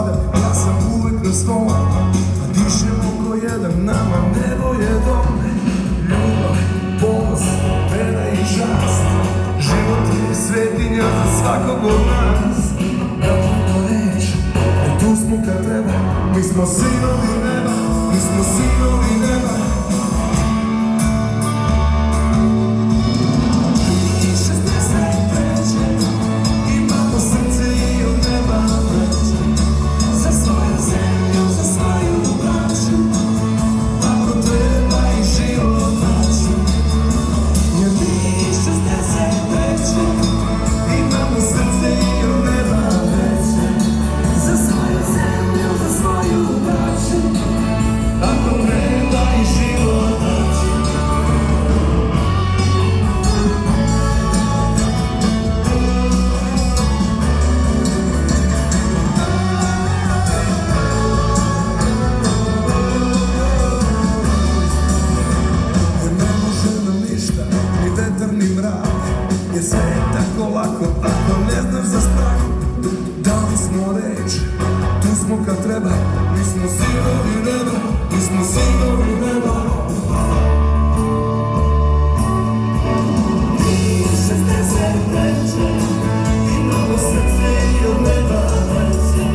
pare, ja sam uvek na svom. Dišemo ko jedan, nama nebo je dom. Ljubav, ponos, vera i čast. Život je svetinja za svakog od nas. Gatljena reč, i tu smo kad treba. Mi smo sinovi neba, mi smo sinovi neba. Jer sve je tako lako ako ne znaš za strah. Dali smo reč, tu smo kad treba. Mi smo sinovi neba, mi smo sinovi neba. Mi 60 veče, imamo srce i od neba veće.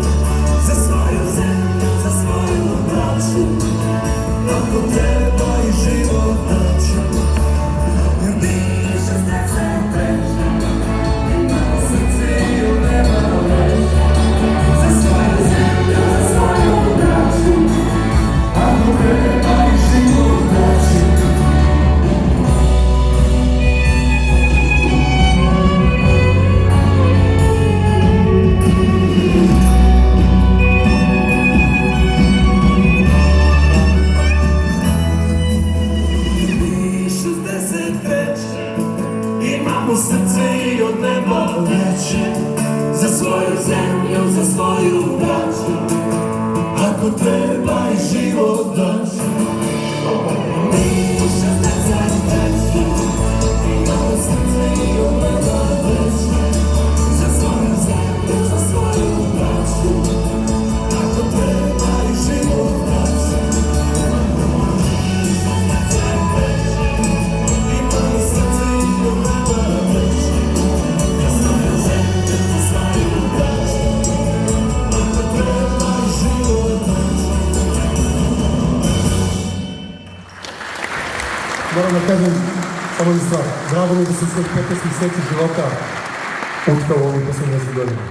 Za svoju zemlju, za svoju braću, ako treba i život daću. Jer mi 60 veče, imamo srce i od neba veće. Za svoju zemlju, za svoju braću, ako treba i život daću. Imamo srce i od neba veće. Za svoju zemlju, za svoju braću, ako treba i život daću. Mi 60 veće, imamo srce i od neba veće. Za svoju zemlju, za svoju braću, ako treba i život daću. Imamo srce i od neba veće. Za svoju zemlju, za svoju braću, ako treba i život daću. Moram da kažem samo jednu stvar. Drago mi je da sam svojih 15 meseci života utkao u ovih 80 godina.